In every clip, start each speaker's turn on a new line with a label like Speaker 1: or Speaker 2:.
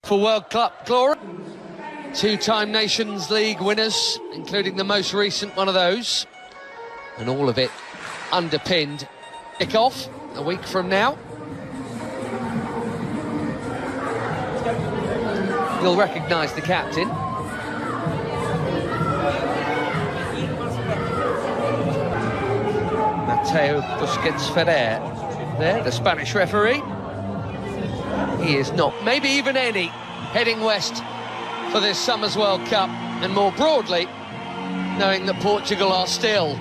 Speaker 1: For World Cup glory, two-time Nations League winners, including the most recent one of those, and all of it underpinned. Kick-off a week from now. You'll recognise the captain. Mateo Busquets Ferrer, there, the Spanish referee. He is not, maybe even any, heading west for this summer's World Cup, and more broadly, knowing that Portugal are still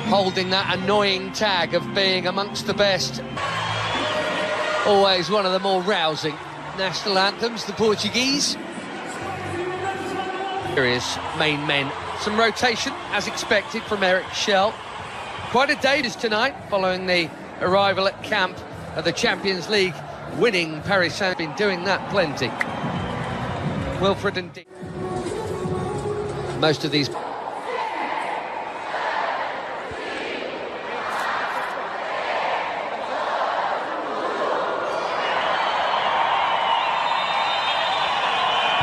Speaker 1: holding that annoying tag of being amongst the best. Always one of the more rousing national anthems, the Portuguese. Serious main men. Some rotation, as expected, from Eric Schell. Quite a day tonight, following the arrival at camp of the Champions League winning Paris Saint-Germain. Been doing that plenty. Wilfred and Dick. Most of these.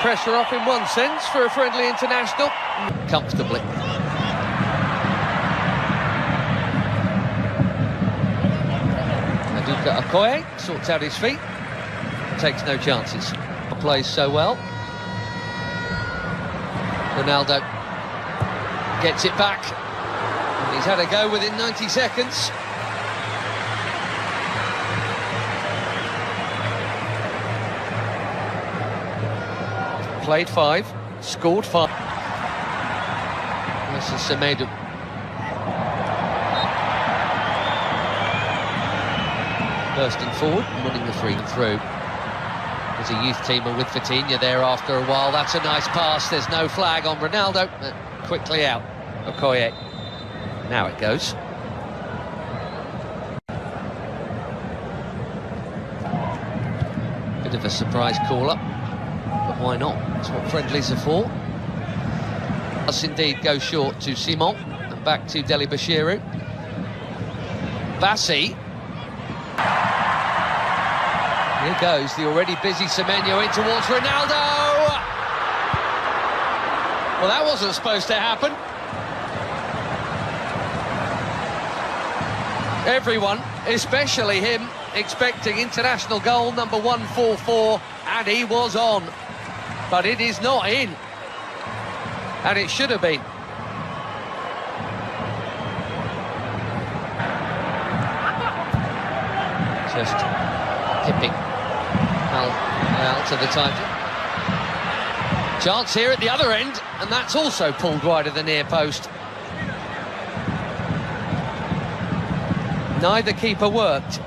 Speaker 1: Pressure off in one sense for a friendly international. Comfortably. Aduka Okoye sorts out his feet, takes no chances. Plays so well. Ronaldo gets it back, and he's had a go within 90 seconds. Played 5, scored 5. This is Semedo. Bursting forward and winning the free through. There's a youth teamer with Vitinha there after a while. That's a nice pass. There's no flag on Ronaldo. Quickly out. Okoye. Now it goes. Bit of a surprise call-up. But why not? That's what friendlies are for. Does indeed go short to Simon. And back to Deli Bashiru. Bassi. Here goes the already busy Semenyo in towards Ronaldo. Well, that wasn't supposed to happen. Everyone, especially him, expecting international goal number 144, and he was on. But it is not in. And it should have been. Just tipping Al to the title. Chance here at the other end, and that's also pulled wide of the near post. Neither keeper worked.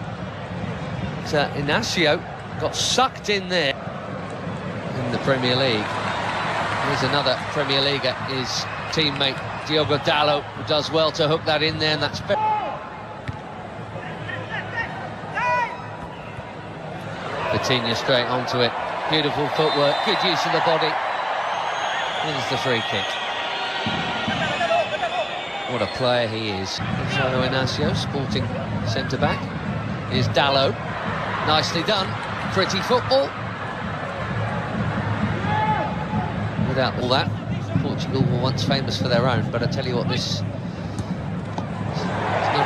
Speaker 1: Inacio got sucked in there in the Premier League. Here's another Premier Leaguer, his teammate Diogo Dalot, who does well to hook that in there, and that's Vitinha straight onto it. Beautiful footwork, good use of the body. Here's the free kick. What a player he is. Gonzalo Inacio, sporting centre-back. Here's Dalot. Nicely done. Pretty football. Without all that, Portugal were once famous for their own, but I tell you what, this is not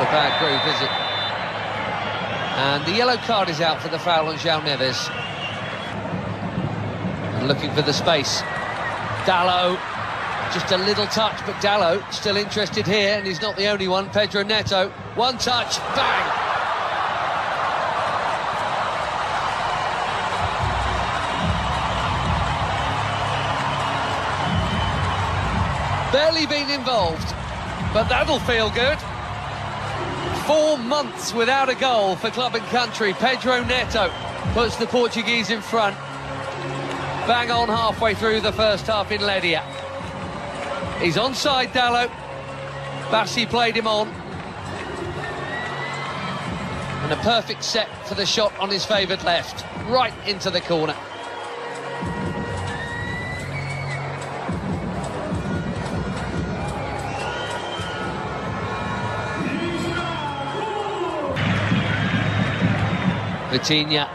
Speaker 1: a bad group, is it? And the yellow card is out for the foul on João Neves. And looking for the space. Dalot, just a little touch, but Dalot still interested here, and he's not the only one. Pedro Neto, one touch, bang! Barely been involved, but that'll feel good. 4 months without a goal for club and country. Pedro Neto puts the Portuguese in front. Bang on halfway through the first half in Ledia. He's onside, Dalot. Bassi played him on. And a perfect set for the shot on his favoured left. Right into the corner. Vitinha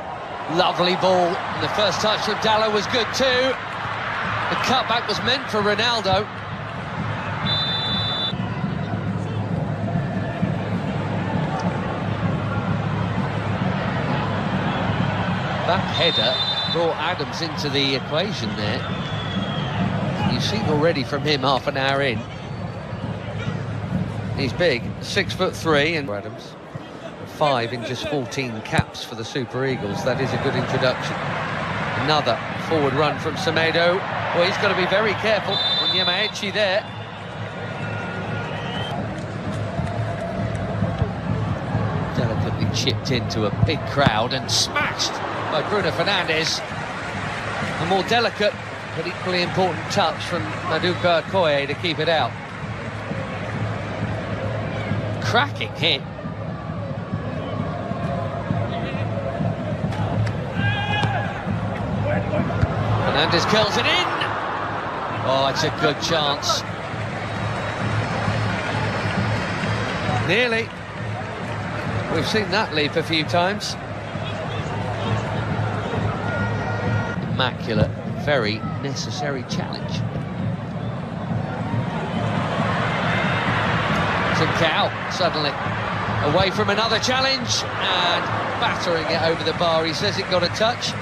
Speaker 1: Lovely ball. And the first touch from Dallo was good too. The cutback was meant for Ronaldo. That header brought Adams into the equation there. You've seen already from him half an hour in. He's big, 6'3", and Adams. 5 in just 14 caps for the Super Eagles. That is a good introduction. Another forward run from Semedo. Well, he's got to be very careful. Onyemaechi there. Delicately chipped into a big crowd and smashed by Bruno Fernandes. A more delicate but equally important touch from Maduka Okoye to keep it out. Cracking hit. Fernandes curls it in. Oh, it's a good chance. Nearly. We've seen that leap a few times. Immaculate, very necessary challenge. Trincao suddenly away from another challenge and battering it over the bar. He says it got a touch.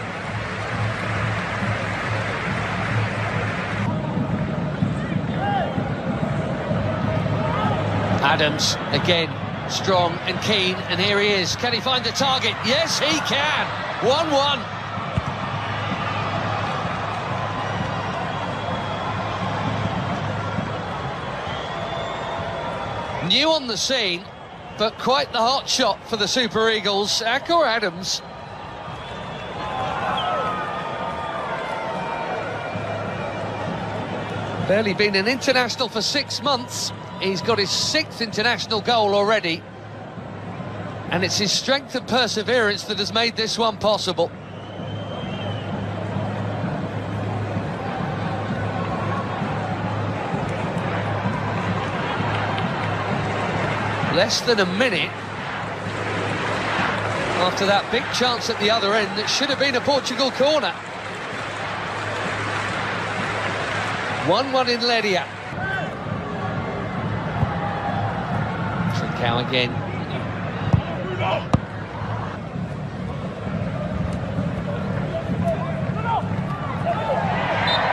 Speaker 1: Adams again, strong and keen, and here he is. Can he find the target? Yes, he can. 1-1. New on the scene, but quite the hot shot for the Super Eagles. Akor Adams. Barely been an international for 6 months. He's got his 6th international goal already. And it's his strength and perseverance that has made this one possible. Less than a minute after that big chance at the other end that should have been a Portugal corner. 1-1 in Ledia. Trincao again.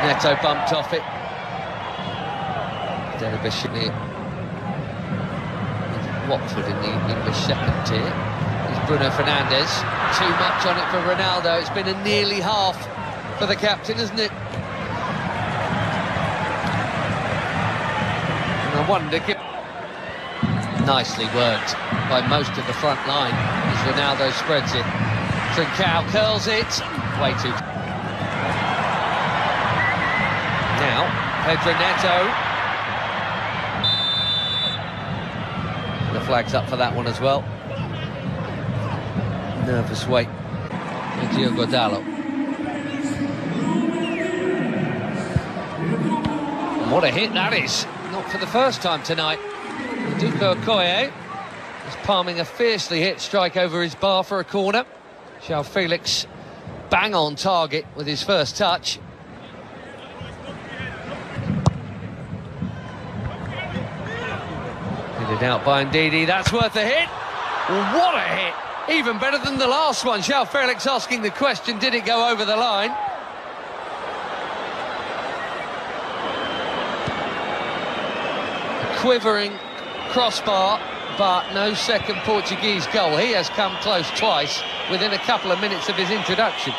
Speaker 1: Neto bumped off it. Delabishini. Watford in the English second tier. It's Bruno Fernandes. Too much on it for Ronaldo. It's been a nearly half for the captain, isn't it? And I wonder... Nicely worked by most of the front line as Ronaldo spreads it. Trincao curls it. Way too... Now, Pedro Neto. The flag's up for that one as well. Nervous wait for Diogo Dallo. And what a hit that is. Not for the first time tonight. Maduka Okoye is palming a fiercely hit strike over his bar for a corner. João Felix bang on target with his first touch. Headed out by Ndidi, that's worth a hit. What a hit! Even better than the last one. João Felix asking the question, did it go over the line? A quivering crossbar, but no second Portuguese goal. He has come close twice within a couple of minutes of his introduction.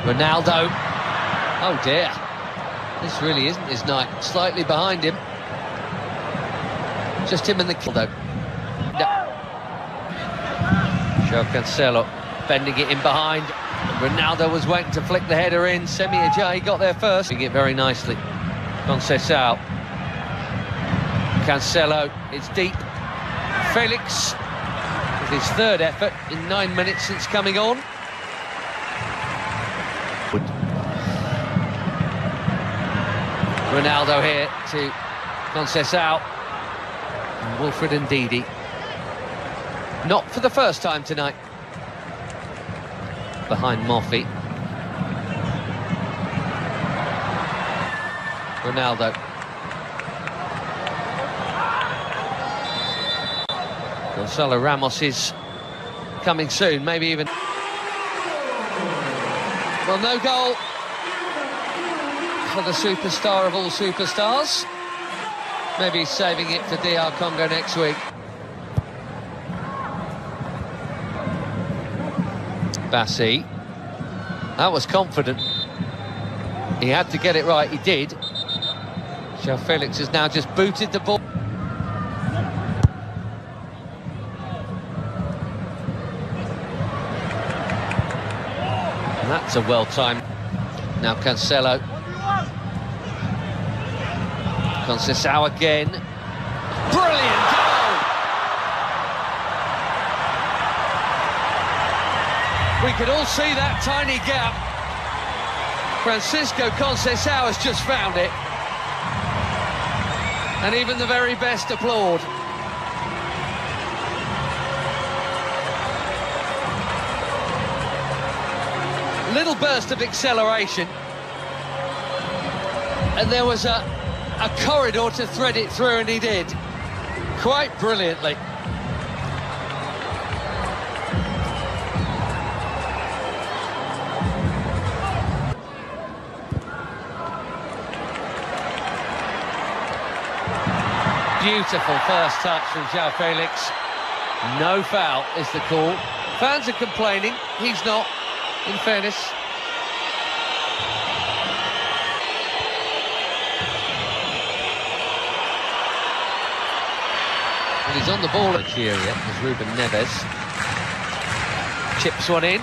Speaker 1: Ronaldo. Oh dear. This really isn't his night. Slightly behind him. Just him and the kill, though. João Cancelo bending it in behind. Ronaldo was waiting to flick the header in. Semi Ajayi got there first. Doing it very nicely. Conceição. Cancelo, it's deep. Felix with his third effort in 9 minutes since coming on. Ronaldo here to Conceição. And Wilfred Ndidi. Not for the first time tonight. Behind Moffey. Ronaldo. Gonzalo Ramos is coming soon, maybe even... Well, no goal for the superstar of all superstars. Maybe he's saving it for DR Congo next week. Bassi. That was confident. He had to get it right, he did. João Felix has now just booted the ball. And that's a well-timed. Now Cancelo. Conceição again. Brilliant goal! We could all see that tiny gap. Francisco Conceição has just found it. And even the very best applaud. Little burst of acceleration. And there was a corridor to thread it through, and he did. Quite brilliantly. Beautiful first touch from João Felix. No foul is the call. Fans are complaining, he's not, in fairness. And he's on the ball at Nigeria, as Ruben Neves. Chips one in.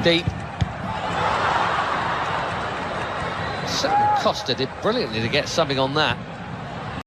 Speaker 1: Deep. Certainly Costa did brilliantly to get something on that.